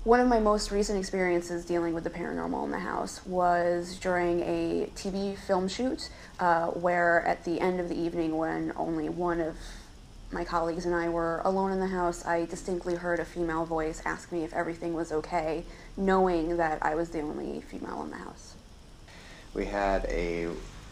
One of my most recent experiences dealing with the paranormal in the house was during a TV film shoot where at the end of the evening, when only one of my colleagues and I were alone in the house, I distinctly heard a female voice ask me if everything was okay, knowing that I was the only female in the house. We had a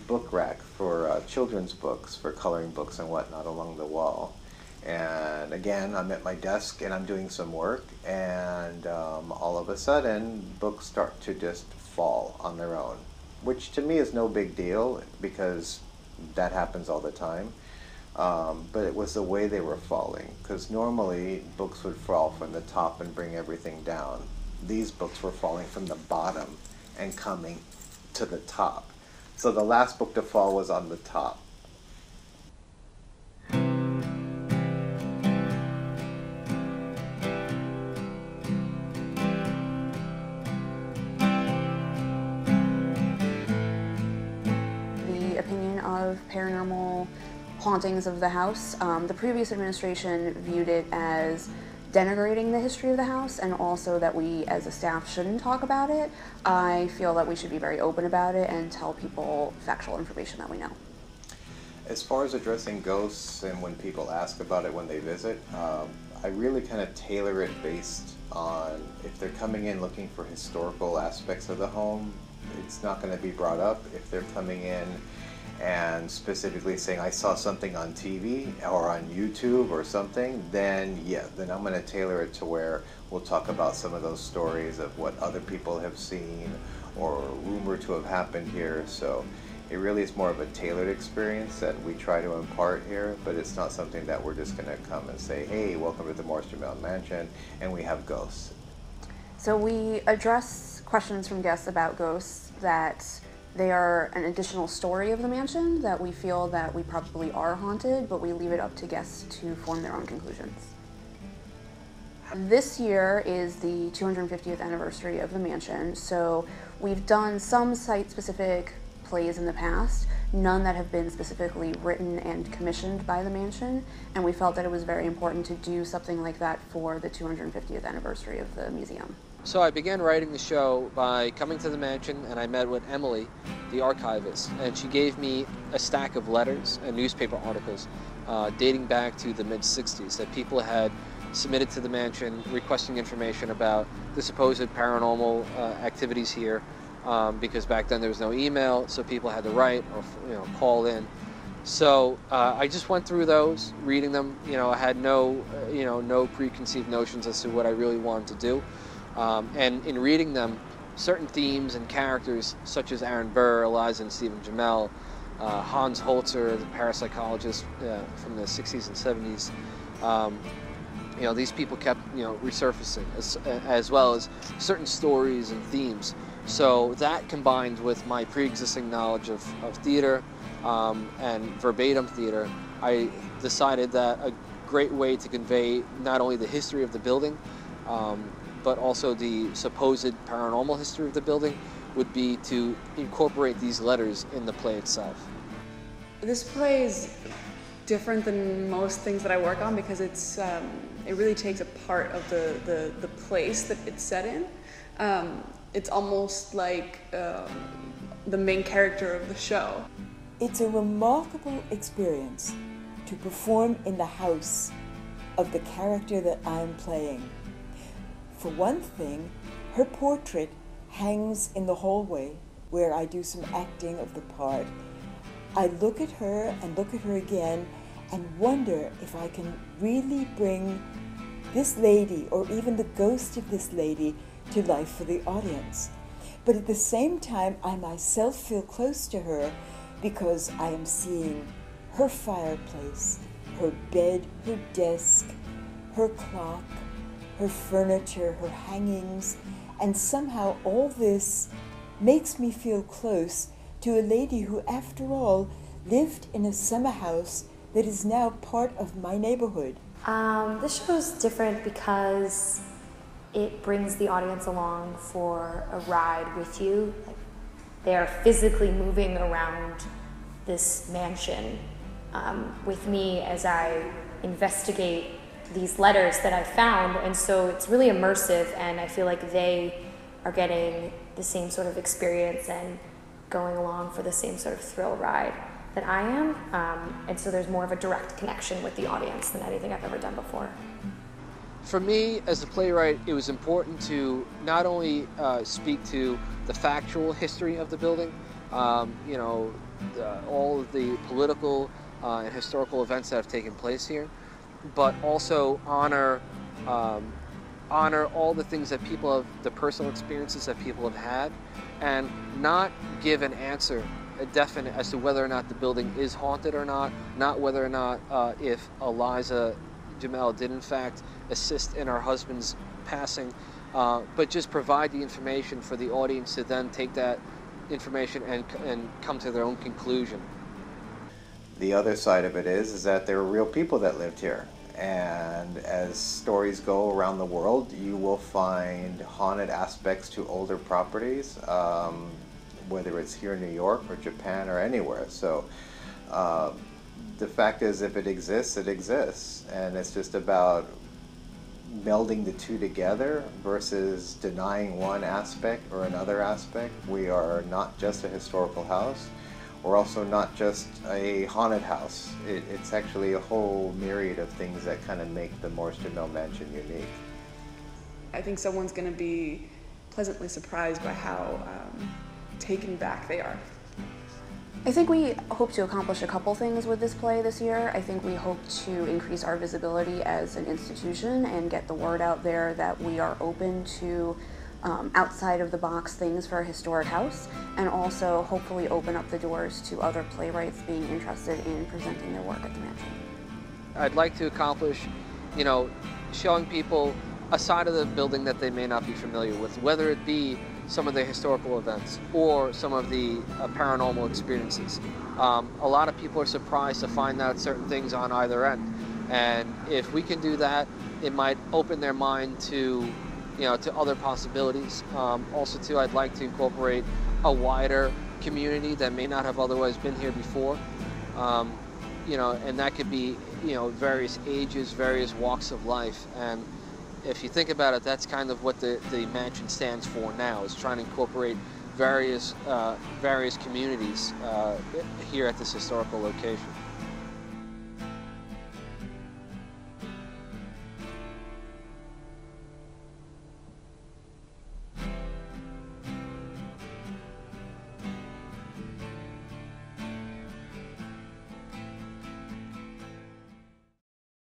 book rack for children's books, for coloring books and whatnot along the wall. And again, I'm at my desk and I'm doing some work, and all of a sudden books start to just fall on their own, which to me is no big deal because that happens all the time. But it was the way they were falling, because normally books would fall from the top and bring everything down. These books were falling from the bottom and coming to the top. So the last book to fall was on the top. The opinion of paranormal hauntings of the house, the previous administration viewed it as denigrating the history of the house, and also that we as a staff shouldn't talk about it. I feel that we should be very open about it and tell people factual information that we know. As far as addressing ghosts and when people ask about it when they visit, I really kind of tailor it based on if they're coming in looking for historical aspects of the home, it's not going to be brought up. If they're coming in and specifically saying, I saw something on TV or on YouTube or something, then yeah, then I'm going to tailor it to where we'll talk about some of those stories of what other people have seen or rumored to have happened here. So it really is more of a tailored experience that we try to impart here, but it's not something that we're just going to come and say, hey, welcome to the Morris-Jumel Mansion, and we have ghosts. So we address questions from guests about ghosts that they are an additional story of the mansion, that we feel that we probably are haunted, but we leave it up to guests to form their own conclusions. This year is the 250th anniversary of the mansion, so we've done some site-specific plays in the past, none that have been specifically written and commissioned by the mansion, and we felt that it was very important to do something like that for the 250th anniversary of the museum. So I began writing the show by coming to the mansion, and I met with Emily, the archivist, and she gave me a stack of letters and newspaper articles dating back to the mid-60s that people had submitted to the mansion requesting information about the supposed paranormal activities here, because back then there was no email, so people had to write or call in. So I just went through those, reading them. I had no preconceived notions as to what I really wanted to do. And in reading them, certain themes and characters such as Aaron Burr, Eliza and Stephen Jamel, Hans Holzer, the parapsychologist from the 60s and 70s, these people kept resurfacing, as well as certain stories and themes. So that combined with my pre-existing knowledge of theater and verbatim theater, I decided that a great way to convey not only the history of the building, but also the supposed paranormal history of the building would be to incorporate these letters in the play itself. This play is different than most things that I work on because it really takes a part of the place that it's set in. It's almost like the main character of the show. It's a remarkable experience to perform in the house of the character that I'm playing. For one thing, her portrait hangs in the hallway where I do some acting of the part. I look at her and look at her again and wonder if I can really bring this lady, or even the ghost of this lady, to life for the audience. But at the same time, I myself feel close to her because I am seeing her fireplace, her bed, her desk, her clock, her furniture, her hangings, and somehow all this makes me feel close to a lady who, after all, lived in a summer house that is now part of my neighborhood. This show is different because it brings the audience along for a ride with you. They are physically moving around this mansion with me as I investigate these letters that I found, and so it's really immersive, and I feel like they are getting the same sort of experience and going along for the same sort of thrill ride that I am, and so there's more of a direct connection with the audience than anything I've ever done before. For me, as a playwright, it was important to not only speak to the factual history of the building, you know, all of the political and historical events that have taken place here, but also honor all the things that people have, the personal experiences that people have had, and not give an answer, a definite, as to whether or not the building is haunted or not whether or not if Eliza Jumel did in fact assist in her husband's passing, but just provide the information for the audience to then take that information and come to their own conclusion. The other side of it is that there are real people that lived here. And as stories go around the world, you will find haunted aspects to older properties, whether it's here in New York or Japan or anywhere. So the fact is, if it exists, it exists. And it's just about melding the two together versus denying one aspect or another aspect. We are not just a historical house. We're also not just a haunted house. It's actually a whole myriad of things that kind of make the Morris-Jumel Mansion unique. I think someone's going to be pleasantly surprised by how taken back they are. I think we hope to accomplish a couple things with this play this year. I think we hope to increase our visibility as an institution and get the word out there that we are open to outside of the box things for a historic house, and also hopefully open up the doors to other playwrights being interested in presenting their work at the mansion. I'd like to accomplish, you know, showing people a side of the building that they may not be familiar with, whether it be some of the historical events or some of the paranormal experiences. A lot of people are surprised to find out certain things on either end, and if we can do that, it might open their mind to, you know, to other possibilities. Also, too, I'd like to incorporate a wider community that may not have otherwise been here before. You know, and that could be, you know, various ages, various walks of life. And if you think about it, that's kind of what the mansion stands for now, is trying to incorporate various communities here at this historical location.